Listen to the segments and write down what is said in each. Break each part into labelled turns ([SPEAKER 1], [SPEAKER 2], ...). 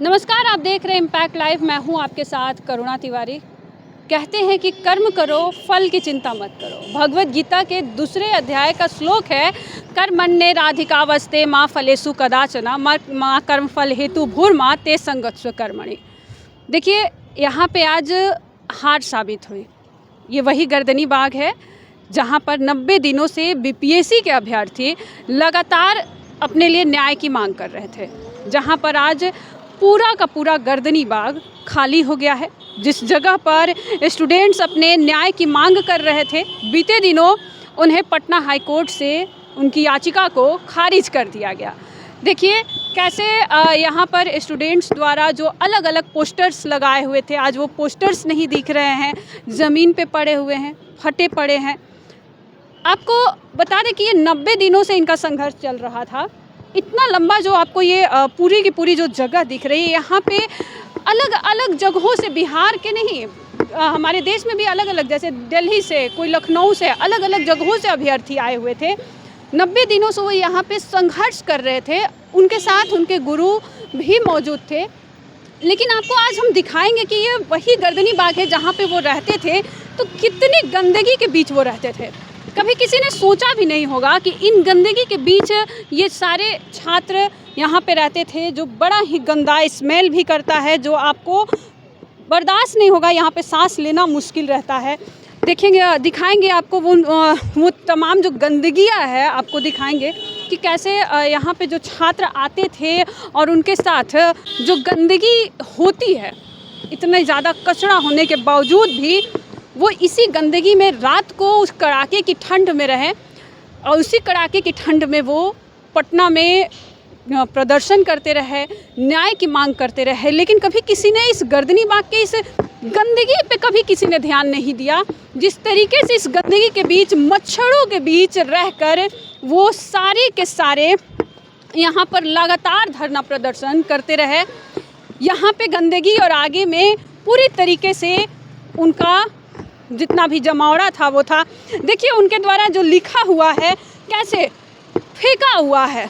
[SPEAKER 1] नमस्कार, आप देख रहे हैं इम्पैक्ट लाइव। मैं हूं आपके साथ करुणा तिवारी। कहते हैं कि कर्म करो, फल की चिंता मत करो। भगवत गीता के दूसरे अध्याय का श्लोक है, कर्मण्येवाधिकारस्ते माँ फलेषु कदाचन माँ कर्म फल हेतु भूर्मा ते संगत्स्व कर्मणि। देखिए, यहाँ पे आज हार साबित हुई। ये वही गर्दनी बाग है जहाँ पर 90 दिनों से बीपीएससी के अभ्यर्थी लगातार अपने लिए न्याय की मांग कर रहे थे, जहाँ पर आज पूरा का पूरा गर्दनी बाग खाली हो गया है। जिस जगह पर स्टूडेंट्स अपने न्याय की मांग कर रहे थे, बीते दिनों उन्हें पटना हाई कोर्ट से उनकी याचिका को खारिज कर दिया गया। देखिए कैसे यहाँ पर स्टूडेंट्स द्वारा जो अलग अलग पोस्टर्स लगाए हुए थे, आज वो पोस्टर्स नहीं दिख रहे हैं, ज़मीन पे पड़े हुए हैं, फटे पड़े हैं। आपको बता दें कि ये 90 दिनों से इनका संघर्ष चल रहा था। इतना लंबा जो आपको ये पूरी की पूरी जो जगह दिख रही है, यहाँ पे अलग अलग जगहों से, बिहार के नहीं, हमारे देश में भी अलग अलग, जैसे दिल्ली से, कोई लखनऊ से, अलग अलग जगहों से अभ्यर्थी आए हुए थे। 90 दिनों से वो यहाँ पे संघर्ष कर रहे थे। उनके साथ उनके गुरु भी मौजूद थे। लेकिन आपको आज हम दिखाएंगे कि ये वही गर्दनी बाग है जहाँ पे वो रहते थे। तो कितनी गंदगी के बीच वो रहते थे। कभी किसी ने सोचा भी नहीं होगा कि इन गंदगी के बीच ये सारे छात्र यहाँ पे रहते थे, जो बड़ा ही गंदा स्मेल भी करता है, जो आपको बर्दाश्त नहीं होगा। यहाँ पे सांस लेना मुश्किल रहता है। देखेंगे, दिखाएंगे आपको वो तमाम जो गंदगियाँ है, आपको दिखाएंगे कि कैसे यहाँ पे जो छात्र आते थे और उनके साथ जो गंदगी होती है, इतने ज़्यादा कचरा होने के बावजूद भी वो इसी गंदगी में रात को उस कड़ाके की ठंड में रहे और उसी कड़ाके की ठंड में वो पटना में प्रदर्शन करते रहे, न्याय की मांग करते रहे। लेकिन कभी किसी ने इस गर्दनी बाग के इस गंदगी पे कभी किसी ने ध्यान नहीं दिया। जिस तरीके से इस गंदगी के बीच, मच्छरों के बीच रहकर वो सारे के सारे यहाँ पर लगातार धरना प्रदर्शन करते रहे। यहाँ पे गंदगी और आगे में पूरी तरीके से उनका जितना भी जमावड़ा था वो था। देखिए उनके द्वारा जो लिखा हुआ है, कैसे फेंका हुआ है,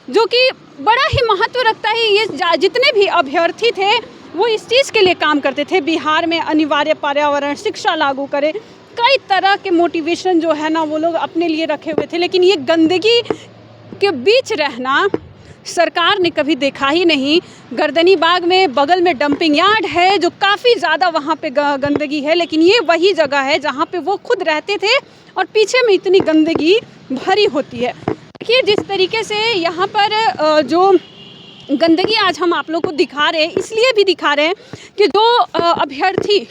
[SPEAKER 1] जो कि बड़ा ही महत्व रखता है। ये जितने भी अभ्यर्थी थे वो इस चीज़ के लिए काम करते थे, बिहार में अनिवार्य पर्यावरण शिक्षा लागू करें। कई तरह के मोटिवेशन जो है ना, वो लोग अपने लिए रखे हुए थे। लेकिन ये गंदगी के बीच रहना सरकार ने कभी देखा ही नहीं। गर्दनी बाग में बगल में डंपिंग यार्ड है, जो काफ़ी ज़्यादा वहाँ पे गंदगी है। लेकिन ये वही जगह है जहाँ पे वो खुद रहते थे और पीछे में इतनी गंदगी भरी होती है। देखिए जिस तरीके से यहाँ पर जो गंदगी आज हम आप लोग को दिखा रहे हैं, इसलिए भी दिखा रहे हैं कि जो अभ्यर्थी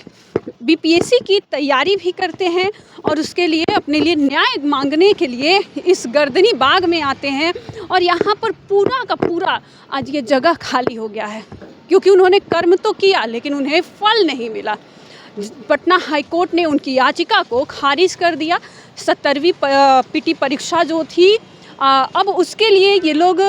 [SPEAKER 1] बीपीएससी की तैयारी भी करते हैं और उसके लिए अपने लिए न्याय मांगने के लिए इस गर्दनी बाग में आते हैं। और यहाँ पर पूरा का पूरा आज ये जगह खाली हो गया है, क्योंकि उन्होंने कर्म तो किया लेकिन उन्हें फल नहीं मिला। पटना हाई कोर्ट ने उनकी याचिका को खारिज कर दिया। 70वीं पीटी परीक्षा जो थी, अब उसके लिए ये लोग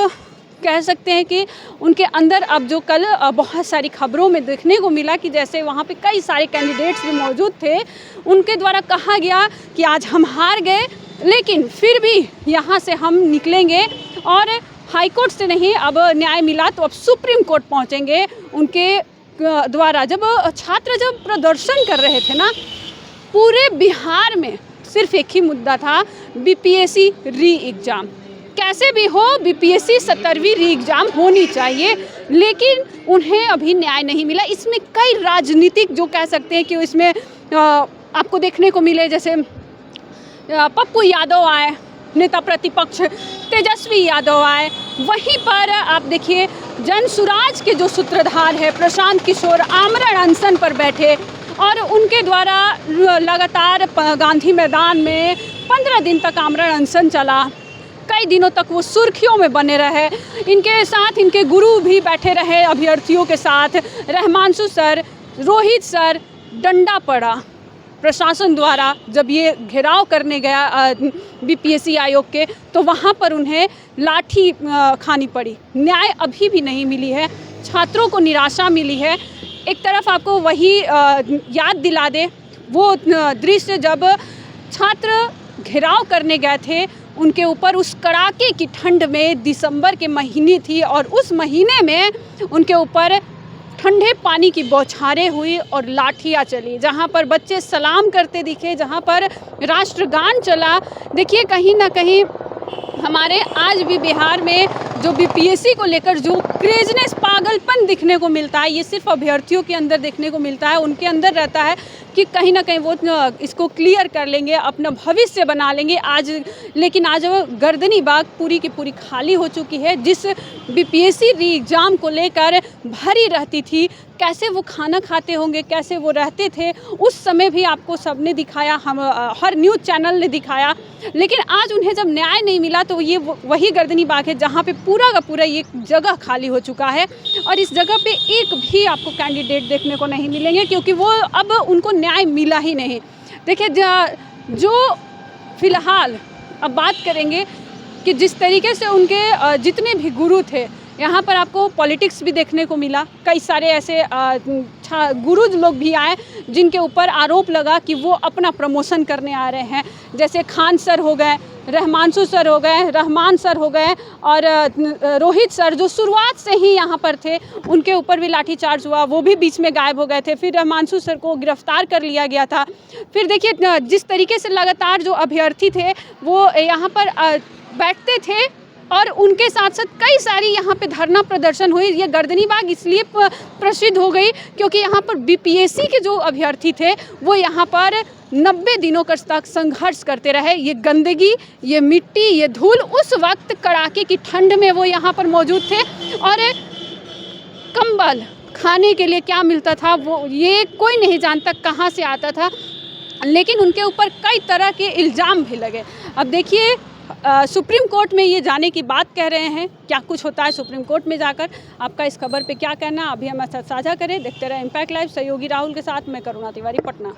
[SPEAKER 1] कह सकते हैं कि उनके अंदर अब जो कल बहुत सारी खबरों में देखने को मिला कि जैसे वहाँ पे कई सारे कैंडिडेट्स भी मौजूद थे, उनके द्वारा कहा गया कि आज हम हार गए लेकिन फिर भी यहाँ से हम निकलेंगे और हाई कोर्ट से नहीं, अब न्याय मिला तो अब सुप्रीम कोर्ट पहुँचेंगे। उनके द्वारा जब छात्र जब प्रदर्शन कर रहे थे ना, पूरे बिहार में सिर्फ एक ही मुद्दा था, बीपीएससी री एग्ज़ाम। कैसे भी हो बीपीएससी 70वीं री एग्ज़ाम होनी चाहिए, लेकिन उन्हें अभी न्याय नहीं मिला। इसमें कई राजनीतिक जो कह सकते हैं कि इसमें आपको देखने को मिले, जैसे पप्पू यादव आए, नेता प्रतिपक्ष तेजस्वी यादव आए। वहीं पर आप देखिए जनसुराज के जो सूत्रधार है प्रशांत किशोर आमरण अनशन पर बैठे और उनके द्वारा लगातार गांधी मैदान में 15 दिन तक आमरण अनशन चला। कई दिनों तक वो सुर्खियों में बने रहे। इनके साथ इनके गुरु भी बैठे रहे अभ्यर्थियों के साथ, रहमांशु सर, रोहित सर। डंडा पड़ा प्रशासन द्वारा जब ये घेराव करने गया बीपीएससी आयोग के, तो वहाँ पर उन्हें लाठी खानी पड़ी। न्याय अभी भी नहीं मिली है, छात्रों को निराशा मिली है। एक तरफ आपको वही याद दिला दे वो दृश्य जब छात्र घेराव करने गए थे उनके ऊपर उस कड़ाके की ठंड में, दिसंबर के महीने थी और उस महीने में उनके ऊपर ठंडे पानी की बौछारें हुई और लाठियाँ चली, जहाँ पर बच्चे सलाम करते दिखे, जहाँ पर राष्ट्रगान चला। देखिए कहीं ना कहीं हमारे आज भी बिहार में जो बीपीएससी को लेकर जो क्रेजनेस, पागलपन दिखने को मिलता है, ये सिर्फ अभ्यर्थियों के अंदर देखने को मिलता है। उनके अंदर रहता है कि कहीं ना कहीं वो इसको क्लियर कर लेंगे, अपना भविष्य बना लेंगे। लेकिन आज वो गर्दनी बाग पूरी की पूरी खाली हो चुकी है। जिस बीपीएससी री एग्ज़ाम को लेकर भरी रहती थी, कैसे वो खाना खाते होंगे, कैसे वो रहते थे, उस समय भी आपको सबने दिखाया, हम हर न्यूज़ चैनल ने दिखाया। लेकिन आज उन्हें जब न्याय नहीं मिला तो ये वही गर्दनी बाग है जहाँ पे पूरा का पूरा ये जगह खाली हो चुका है और इस जगह पे एक भी आपको कैंडिडेट देखने को नहीं मिलेंगे, क्योंकि वो अब उनको न्याय मिला ही नहीं। देखिए जो फिलहाल अब बात करेंगे कि जिस तरीके से उनके जितने भी गुरु थे, यहाँ पर आपको पॉलिटिक्स भी देखने को मिला। कई सारे ऐसे गुरु लोग भी आए जिनके ऊपर आरोप लगा कि वो अपना प्रमोशन करने आ रहे हैं, जैसे खान सर हो गए, रहमानसु सर हो गए, रहमान सर हो गए और रोहित सर जो शुरुआत से ही यहाँ पर थे, उनके ऊपर भी लाठीचार्ज हुआ, वो भी बीच में गायब हो गए थे। फिर रहमानसु सर को गिरफ्तार कर लिया गया था। फिर देखिए जिस तरीके से लगातार जो अभ्यर्थी थे वो यहाँ पर बैठते थे और उनके साथ साथ कई सारी यहाँ पे धरना प्रदर्शन हुई। ये गर्दनी बाग इसलिए प्रसिद्ध हो गई क्योंकि यहाँ पर बीपीएससी के जो अभ्यर्थी थे वो यहाँ पर 90 दिनों तक संघर्ष करते रहे। ये गंदगी, ये मिट्टी, ये धूल, उस वक्त कड़ाके की ठंड में वो यहाँ पर मौजूद थे और कंबल खाने के लिए क्या मिलता था वो ये कोई नहीं जानता कहाँ से आता था, लेकिन उनके ऊपर कई तरह के इल्ज़ाम भी लगे। अब देखिए सुप्रीम कोर्ट में ये जाने की बात कह रहे हैं, क्या कुछ होता है सुप्रीम कोर्ट में जाकर। आपका इस खबर पे क्या कहना, अभी हमारे साथ साझा करें। देखते रहे इम्पैक्ट लाइव। सहयोगी राहुल के साथ मैं करुणा तिवारी, पटना।